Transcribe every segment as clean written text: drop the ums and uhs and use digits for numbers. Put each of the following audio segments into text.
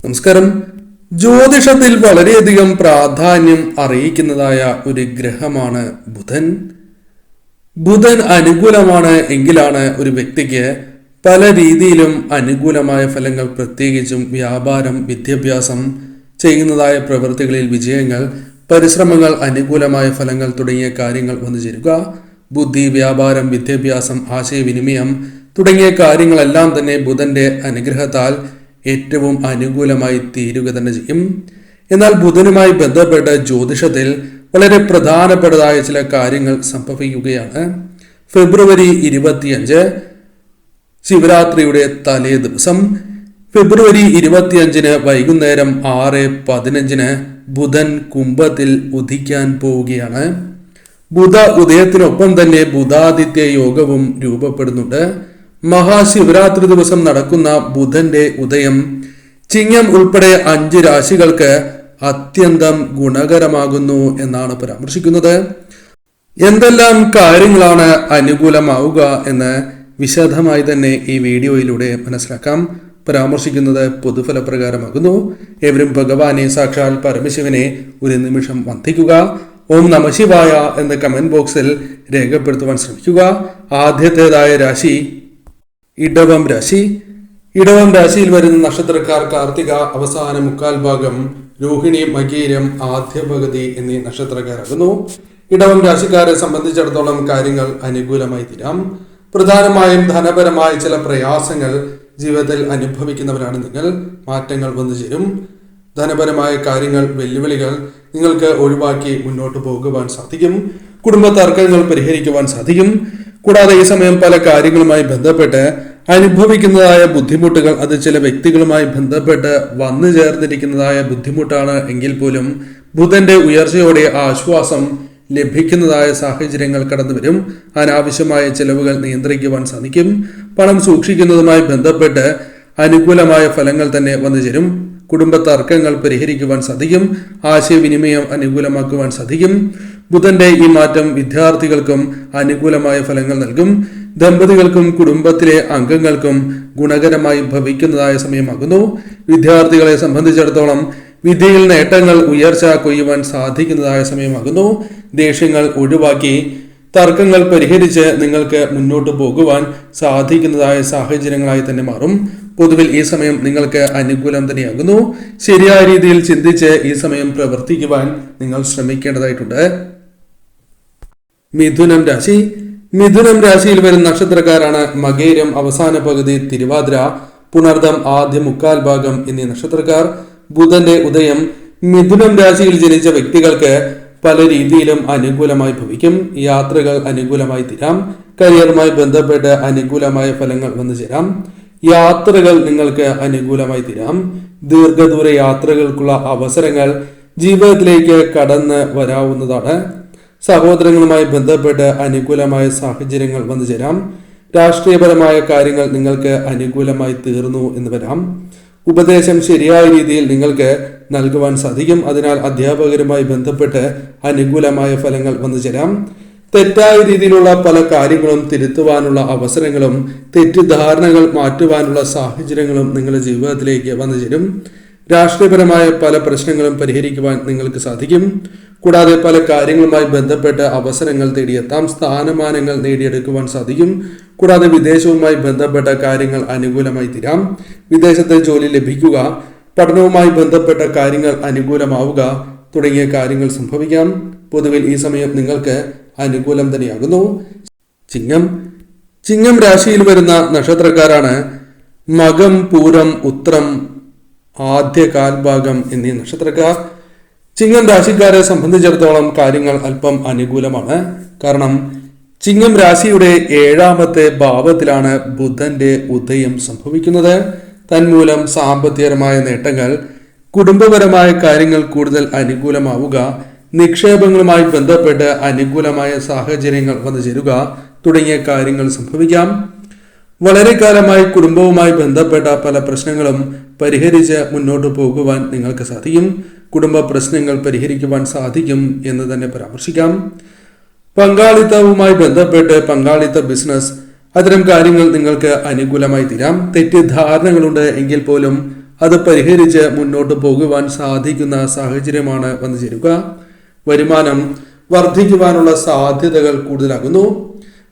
നമസ്കാരം. ജ്യോതിഷത്തിൽ വളരെയധികം പ്രാധാന്യം അറിയിക്കുന്നതായ ഒരു ഗ്രഹമാണ് ബുധൻ. ബുധൻ അനുകൂലമാണ് എങ്കിലാണ് ഒരു വ്യക്തിക്ക് പല രീതിയിലും അനുകൂലമായ ഫലങ്ങൾ, പ്രത്യേകിച്ചും വ്യാപാരം, വിദ്യാഭ്യാസം, ചെയ്യുന്നതായ പ്രവൃത്തികളിൽ വിജയങ്ങൾ, പരിശ്രമങ്ങൾ, അനുകൂലമായ ഫലങ്ങൾ തുടങ്ങിയ കാര്യങ്ങൾ വന്നു ചേരുക. ബുദ്ധി, വ്യാപാരം, വിദ്യാഭ്യാസം, ആശയവിനിമയം തുടങ്ങിയ കാര്യങ്ങളെല്ലാം തന്നെ ബുധന്റെ അനുഗ്രഹത്താൽ ഏറ്റവും അനുകൂലമായി തീരുക തന്നെ ചെയ്യും. എന്നാൽ ബുധനുമായി ബന്ധപ്പെട്ട് ജ്യോതിഷത്തിൽ വളരെ പ്രധാനപ്പെട്ടതായ ചില കാര്യങ്ങൾ സംഭവിക്കുകയാണ്. ഫെബ്രുവരി 25 ശിവരാത്രിയുടെ തലേ ദിവസം, ഫെബ്രുവരി 25 വൈകുന്നേരം 6:15 ബുധൻ കുംഭത്തിൽ ഉദിക്കാൻ പോവുകയാണ്. ബുധ ഉദയത്തിനൊപ്പം തന്നെ ബുധാദിത്യ യോഗവും രൂപപ്പെടുന്നുണ്ട്. മഹാശിവരാത്രി ദിവസം നടക്കുന്ന ബുധന്റെ ഉദയം ചിങ്ങം ഉൾപ്പെടെ 5 രാശികൾക്ക് അത്യന്തം ഗുണകരമാകുന്നു എന്നാണ് പരാമർശിക്കുന്നത്. എന്തെല്ലാം കാര്യങ്ങളാണ് അനുകൂലമാവുക എന്ന് വിശദമായി തന്നെ ഈ വീഡിയോയിലൂടെ മനസ്സിലാക്കാം. പരാമർശിക്കുന്നത് പൊതുഫലപ്രകാരമാകുന്നു. ഏവരും ഭഗവാനെ, സാക്ഷാൽ പരമശിവനെ ഒരു നിമിഷം വന്ദിക്കുക. ഓം നമഃ ശിവായ എന്ന് കമന്റ് ബോക്സിൽ രേഖപ്പെടുത്തുവാൻ ശ്രമിക്കുക. ആദ്യത്തേതായ രാശി ഇടവം രാശി. ഇടവം രാശിയിൽ വരുന്ന നക്ഷത്രക്കാർ കാർത്തിക അവസാന മുക്കാൽ ഭാഗം, രോഹിണി, മകീരം ആദ്യ പകുതി എന്നീ നക്ഷത്രക്കാരാകുന്നു. ഇടവം രാശിക്കാരെ സംബന്ധിച്ചിടത്തോളം കാര്യങ്ങൾ അനുകൂലമായി തീരാം. പ്രധാനമായും ധനപരമായ ചില പ്രയാസങ്ങൾ ജീവിതത്തിൽ അനുഭവിക്കുന്നവരാണ് നിങ്ങൾ. മാറ്റങ്ങൾ വന്നു ചേരും. ധനപരമായ കാര്യങ്ങൾ, വെല്ലുവിളികൾ നിങ്ങൾക്ക് ഒഴിവാക്കി മുന്നോട്ട് പോകുവാൻ സാധിക്കും. കുടുംബ തർക്കങ്ങൾ പരിഹരിക്കുവാൻ സാധിക്കും. കൂടാതെ ഈ സമയം പല കാര്യങ്ങളുമായി ബന്ധപ്പെട്ട് അനുഭവിക്കുന്നതായ ബുദ്ധിമുട്ടുകൾ, അത് ചില വ്യക്തികളുമായി ബന്ധപ്പെട്ട് വന്നു ചേർന്നിരിക്കുന്നതായ ബുദ്ധിമുട്ടാണ് എങ്കിൽ പോലും ബുധന്റെ ഉയർച്ചയോടെ ആശ്വാസം ലഭിക്കുന്നതായ സാഹചര്യങ്ങൾ കടന്നു വരും. അനാവശ്യമായ ചെലവുകൾ നിയന്ത്രിക്കുവാൻ സാധിക്കും. പണം സൂക്ഷിക്കുന്നതുമായി ബന്ധപ്പെട്ട് അനുകൂലമായ ഫലങ്ങൾ തന്നെ വന്നു ചേരും. കുടുംബ തർക്കങ്ങൾ പരിഹരിക്കുവാൻ സാധിക്കും. ആശയവിനിമയം അനുകൂലമാക്കുവാൻ സാധിക്കും. ബുധന്റെ ഈ മാറ്റം വിദ്യാർത്ഥികൾക്കും അനുകൂലമായ ഫലങ്ങൾ നൽകും. ദമ്പതികൾക്കും കുടുംബത്തിലെ അംഗങ്ങൾക്കും ഗുണകരമായി ഭവിക്കുന്നതായ സമയമാകുന്നു. വിദ്യാർത്ഥികളെ സംബന്ധിച്ചിടത്തോളം വിദ്യയിൽ നേട്ടങ്ങൾ, ഉയർച്ച കൊയ്യുവാൻ സാധിക്കുന്നതായ സമയമാകുന്നു. ദേഷ്യങ്ങൾ ഒഴിവാക്കി തർക്കങ്ങൾ പരിഹരിച്ച് നിങ്ങൾക്ക് മുന്നോട്ട് പോകുവാൻ സാധിക്കുന്നതായ സാഹചര്യങ്ങളായി തന്നെ മാറും. പൊതുവിൽ ഈ സമയം നിങ്ങൾക്ക് അനുകൂലം തന്നെയാകുന്നു. ശരിയായ രീതിയിൽ ചിന്തിച്ച് ഈ സമയം പ്രവർത്തിക്കുവാൻ നിങ്ങൾ ശ്രമിക്കേണ്ടതായിട്ടുണ്ട്. മിഥുനം രാശി. മിഥുനം രാശിയിൽ വരുന്ന നക്ഷത്രക്കാരാണ് മകേരം അവസാന പകുതി, തിരുവാതിര, പുണർദം ആദ്യ മുക്കാൽ ഭാഗം എന്നീ നക്ഷത്രക്കാർ. ബുധന്റെ ഉദയം മിഥുനം രാശിയിൽ ജനിച്ച വ്യക്തികൾക്ക് പല രീതിയിലും അനുകൂലമായി ഭവിക്കും. യാത്രകൾ അനുകൂലമായി തീരാം. കരിയറുമായി ബന്ധപ്പെട്ട് അനുകൂലമായ ഫലങ്ങൾ വന്നു ചേരാം. യാത്രകൾ നിങ്ങൾക്ക് അനുകൂലമായി തീരാം. ദീർഘദൂര യാത്രകൾക്കുള്ള അവസരങ്ങൾ ജീവിതത്തിലേക്ക് കടന്ന് വരാവുന്നതാണ്. സഹോദരങ്ങളുമായി ബന്ധപ്പെട്ട് അനുകൂലമായ സാഹചര്യങ്ങൾ വന്നു ചേരാം. രാഷ്ട്രീയപരമായ കാര്യങ്ങൾ നിങ്ങൾക്ക് അനുകൂലമായി തീർന്നു എന്ന് വരാം. ഉപദേശം ശരിയായ രീതിയിൽ നിങ്ങൾക്ക് നൽകുവാൻ സാധിക്കും. അതിനാൽ അധ്യാപകരുമായി ബന്ധപ്പെട്ട് അനുകൂലമായ ഫലങ്ങൾ വന്നു ചേരാം. തെറ്റായ രീതിയിലുള്ള പല കാര്യങ്ങളും തിരുത്തുവാനുള്ള അവസരങ്ങളും തെറ്റിദ്ധാരണകൾ മാറ്റുവാനുള്ള സാഹചര്യങ്ങളും നിങ്ങളുടെ ജീവിതത്തിലേക്ക് വന്നു ചേരും. രാഷ്ട്രീയപരമായ പല പ്രശ്നങ്ങളും പരിഹരിക്കുവാൻ നിങ്ങൾക്ക് സാധിക്കും. കൂടാതെ പല കാര്യങ്ങളുമായി ബന്ധപ്പെട്ട് അവസരങ്ങൾ തേടിയെത്താം. സ്ഥാനമാനങ്ങൾ നേടിയെടുക്കുവാൻ സാധിക്കും. കൂടാതെ വിദേശവുമായി ബന്ധപ്പെട്ട കാര്യങ്ങൾ അനുകൂലമായി തീരാം. വിദേശത്തെ ജോലി ലഭിക്കുക, പഠനവുമായി ബന്ധപ്പെട്ട കാര്യങ്ങൾ അനുകൂലമാവുക തുടങ്ങിയ കാര്യങ്ങൾ സംഭവിക്കാം. പൊതുവിൽ ഈ സമയം നിങ്ങൾക്ക് അനുകൂലം തന്നെയാകുന്നു. ചിങ്ങം രാശിയിൽ വരുന്ന നക്ഷത്രക്കാരാണ് മകം, പൂരം, ഉത്രം ആദ്യ കാൽഭാഗം എന്നീ നക്ഷത്രക്കാർ. ചിങ്ങം രാശിക്കാരെ സംബന്ധിച്ചിടത്തോളം കാര്യങ്ങൾ അല്പം അനുകൂലമാണ്. കാരണം ചിങ്ങം രാശിയുടെ 7ാമത്തെ ഭാവത്തിലാണ് ബുധന്റെ ഉദയം സംഭവിക്കുന്നത്. തന്മൂലം സാമ്പത്തികപരമായ നേട്ടങ്ങൾ, കുടുംബപരമായ കാര്യങ്ങൾ കൂടുതൽ അനുകൂലമാവുക, നിക്ഷേപങ്ങളുമായി ബന്ധപ്പെട്ട് അനുകൂലമായ സാഹചര്യങ്ങൾ വന്നു ചേരുക തുടങ്ങിയ കാര്യങ്ങൾ സംഭവിക്കാം. വളരെ കാലമായി കുടുംബവുമായി ബന്ധപ്പെട്ട പല പ്രശ്നങ്ങളും പരിഹരിച്ച് മുന്നോട്ട് പോകുവാൻ നിങ്ങൾക്ക് സാധിക്കും. കുടുംബ പ്രശ്നങ്ങൾ പരിഹരിക്കുവാൻ സാധിക്കും എന്ന് തന്നെ പരാമർശിക്കാം. പങ്കാളിത്തവുമായി ബന്ധപ്പെട്ട് പങ്കാളിത്ത ബിസിനസ്, അത്തരം കാര്യങ്ങൾ നിങ്ങൾക്ക് അനുകൂലമായി തീരാം. തെറ്റിദ്ധാരണകളുണ്ട് എങ്കിൽ പോലും അത് പരിഹരിച്ച് മുന്നോട്ട് പോകുവാൻ സാധിക്കുന്ന സാഹചര്യമാണ് വന്നു ചേരുക. വരുമാനം വർദ്ധിക്കുവാനുള്ള സാധ്യതകൾ കൂടുതലാകുന്നു.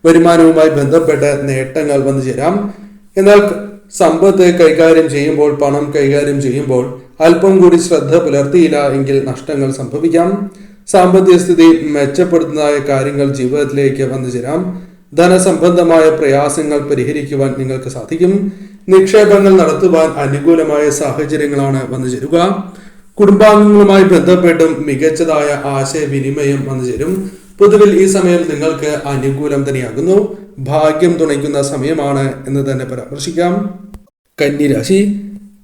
വരുമാനവുമായി ബന്ധപ്പെട്ട് നേട്ടങ്ങൾ വന്നു ചേരാം. എന്നാൽ സമ്പത്ത് കൈകാര്യം ചെയ്യുമ്പോൾ, പണം കൈകാര്യം ചെയ്യുമ്പോൾ അല്പം കൂടി ശ്രദ്ധ പുലർത്തിയില്ല എങ്കിൽ നഷ്ടങ്ങൾ സംഭവിക്കാം. സാമ്പത്തിക സ്ഥിതി മെച്ചപ്പെടുത്തുന്നതായ കാര്യങ്ങൾ ജീവിതത്തിലേക്ക് വന്നു ചേരാം. ധനസംബന്ധമായ പ്രയാസങ്ങൾ പരിഹരിക്കുവാൻ നിങ്ങൾക്ക് സാധിക്കും. നിക്ഷേപങ്ങൾ നടത്തുവാൻ അനുകൂലമായ സാഹചര്യങ്ങളാണ് വന്നു ചേരുക. കുടുംബാംഗങ്ങളുമായി ബന്ധപ്പെട്ടും മികച്ചതായ ആശയവിനിമയം വന്നു ചേരും. പൊതുവിൽ ഈ സമയം നിങ്ങൾക്ക് അനുകൂലം തന്നെയാകുന്നു. ഭാഗ്യം തുണയ്ക്കുന്ന സമയമാണ് എന്ന് തന്നെ പരാമർശിക്കാം. കന്നിരാശി.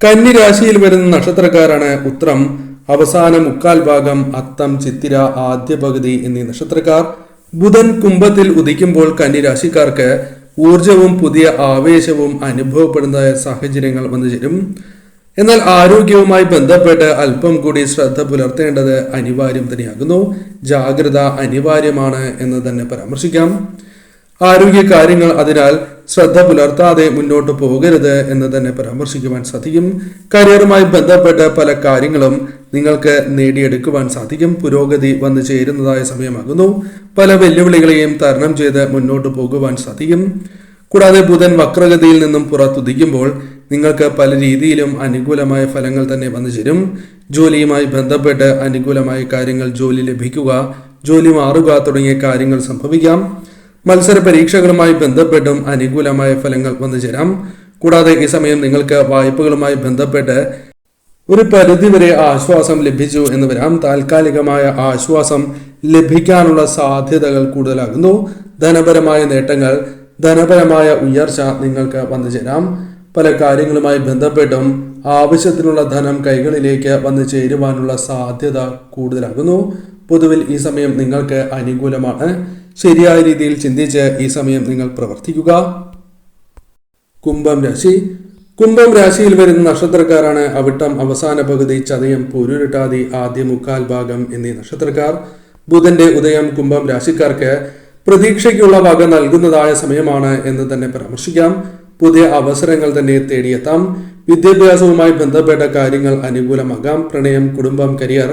കന്നിരാശിയിൽ വരുന്ന നക്ഷത്രക്കാരാണ് ഉത്രം, അവസാന മുക്കാൽ ഭാഗം, അത്തം, ചിത്തിര, ആദ്യ പകുതി എന്നീ നക്ഷത്രക്കാർ. ബുധൻ കുംഭത്തിൽ ഉദിക്കുമ്പോൾ കന്നിരാശിക്കാർക്ക് ഊർജവും പുതിയ ആവേശവും അനുഭവപ്പെടുന്ന സാഹചര്യങ്ങൾ വന്നു ചേരും. എന്നാൽ ആരോഗ്യവുമായി ബന്ധപ്പെട്ട് അല്പം കൂടി ശ്രദ്ധ പുലർത്തേണ്ടത് അനിവാര്യം തന്നെയാകുന്നു. ജാഗ്രത അനിവാര്യമാണ് എന്ന് തന്നെ പരാമർശിക്കാം. ആരോഗ്യ കാര്യങ്ങൾ അതിനാൽ ശ്രദ്ധ പുലർത്താതെ മുന്നോട്ട് പോകരുത് എന്ന് തന്നെ പരാമർശിക്കുവാൻ സാധിക്കും. കരിയറുമായി ബന്ധപ്പെട്ട് പല കാര്യങ്ങളും നിങ്ങൾക്ക് നേടിയെടുക്കുവാൻ സാധിക്കും. പുരോഗതി വന്നു ചേരുന്നതായ സമയമാകുന്നു. പല വെല്ലുവിളികളെയും തരണം ചെയ്ത് മുന്നോട്ട് പോകുവാൻ സാധിക്കും. കൂടാതെ ബുധൻ വക്രഗതിയിൽ നിന്നും പുറത്തുദിക്കുമ്പോൾ നിങ്ങൾക്ക് പല രീതിയിലും അനുകൂലമായ ഫലങ്ങൾ തന്നെ വന്നു ചേരും. ജോലിയുമായി ബന്ധപ്പെട്ട് അനുകൂലമായ കാര്യങ്ങൾ, ജോലി ലഭിക്കുക, ജോലി മാറുക തുടങ്ങിയ കാര്യങ്ങൾ സംഭവിക്കാം. മത്സര പരീക്ഷകളുമായി ബന്ധപ്പെട്ടും അനുകൂലമായ ഫലങ്ങൾ വന്നു ചേരാം. കൂടാതെ ഈ സമയം നിങ്ങൾക്ക് വായ്പകളുമായി ബന്ധപ്പെട്ട് ഒരു പരിധിവരെ ആശ്വാസം ലഭിച്ചു എന്ന് വരാം. താൽക്കാലികമായ ആശ്വാസം ലഭിക്കാനുള്ള സാധ്യതകൾ കൂടുതലാകുന്നു. ധനപരമായ നേട്ടങ്ങൾ, ധനപരമായ ഉയർച്ച നിങ്ങൾക്ക് വന്നു ചേരാം. പല കാര്യങ്ങളുമായി ബന്ധപ്പെട്ടും ആവശ്യത്തിനുള്ള ധനം കൈകളിലേക്ക് വന്നു ചേരുവാനുള്ള സാധ്യത കൂടുതലാകുന്നു. പൊതുവിൽ ഈ സമയം നിങ്ങൾക്ക് അനുകൂലമാണ്. ശരിയായ രീതിയിൽ ചിന്തിച്ച് ഈ സമയം നിങ്ങൾ പ്രവർത്തിക്കുക. കുംഭം രാശി. കുംഭം രാശിയിൽ വരുന്ന നക്ഷത്രക്കാരാണ് അവിട്ടം, അവസാന പകുതി, ചതയം, പൂരുരുട്ടാതി, ആദ്യ മുക്കാൽ ഭാഗം എന്നീ നക്ഷത്രക്കാർ. ബുധന്റെ ഉദയം കുംഭം രാശിക്കാർക്ക് പ്രതീക്ഷയ്ക്കുള്ള വക നൽകുന്നതായ സമയമാണ് എന്ന് തന്നെ പരാമർശിക്കാം. പുതിയ അവസരങ്ങൾ തന്നെ തേടിയെത്താം. വിദ്യാഭ്യാസവുമായി ബന്ധപ്പെട്ട കാര്യങ്ങൾ അനുകൂലമാകാം. പ്രണയം, കുടുംബം, കരിയർ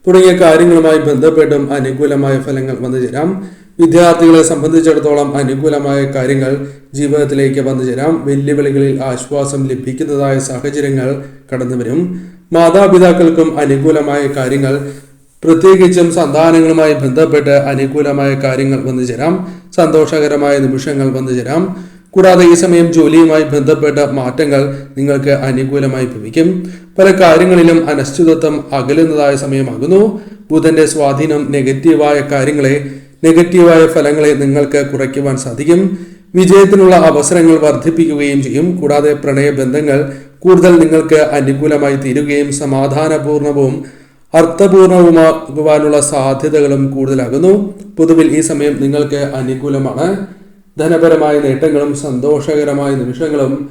തുടങ്ങിയ കാര്യങ്ങളുമായി ബന്ധപ്പെട്ടും അനുകൂലമായ ഫലങ്ങൾ വന്നു ചേരാം. വിദ്യാർത്ഥികളെ സംബന്ധിച്ചിടത്തോളം അനുകൂലമായ കാര്യങ്ങൾ ജീവിതത്തിലേക്ക് വന്നു ചേരാം. വെല്ലുവിളികളിൽ ആശ്വാസം ലഭിക്കുന്നതായ സാഹചര്യങ്ങൾ കടന്നു വരും. മാതാപിതാക്കൾക്കും അനുകൂലമായ കാര്യങ്ങൾ, പ്രത്യേകിച്ചും സന്താനങ്ങളുമായി ബന്ധപ്പെട്ട് അനുകൂലമായ കാര്യങ്ങൾ വന്നു ചേരാം. സന്തോഷകരമായ നിമിഷങ്ങൾ വന്നു ചേരാം. കൂടാതെ ഈ സമയം ജോലിയുമായി ബന്ധപ്പെട്ട മാറ്റങ്ങൾ നിങ്ങൾക്ക് അനുകൂലമായി ഭവിക്കും. പല കാര്യങ്ങളിലും അനിശ്ചിതത്വം അകലുന്നതായ സമയമാകുന്നു. ബുധന്റെ സ്വാധീനം നെഗറ്റീവായ ഫലങ്ങളെ നിങ്ങൾക്ക് കുറയ്ക്കുവാൻ സാധിക്കും. വിജയത്തിനുള്ള അവസരങ്ങൾ വർദ്ധിപ്പിക്കുകയും ചെയ്യും. കൂടാതെ പ്രണയബന്ധങ്ങൾ കൂടുതൽ നിങ്ങൾക്ക് അനുകൂലമായി തീരുകയും സമാധാനപൂർണവും അർത്ഥപൂർണവുമാകുവാനുള്ള സാധ്യതകളും കൂടുതലാകുന്നു. പൊതുവിൽ ഈ സമയം നിങ്ങൾക്ക് അനുകൂലമാണ്. ധനപരമായ നേട്ടങ്ങളും സന്തോഷകരമായ നിമിഷങ്ങളും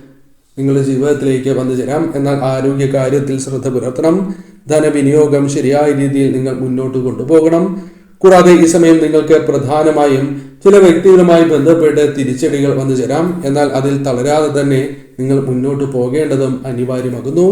നിങ്ങളുടെ ജീവിതത്തിലേക്ക് വന്നു ചേരാം. എന്നാൽ ആരോഗ്യ കാര്യത്തിൽ ശ്രദ്ധ പുലർത്തണം. ധനവിനിയോഗം ശരിയായ രീതിയിൽ നിങ്ങൾ മുന്നോട്ട് കൊണ്ടുപോകണം. കൂടാതെ ഈ സമയം നിങ്ങൾക്ക് പ്രധാനമായും ചില വ്യക്തികളുമായി ബന്ധപ്പെട്ട് തിരിച്ചടികൾ വന്നു ചേരാം. എന്നാൽ അതിൽ തളരാതെ തന്നെ നിങ്ങൾ മുന്നോട്ട് പോകേണ്ടതും അനിവാര്യമാകുന്നു.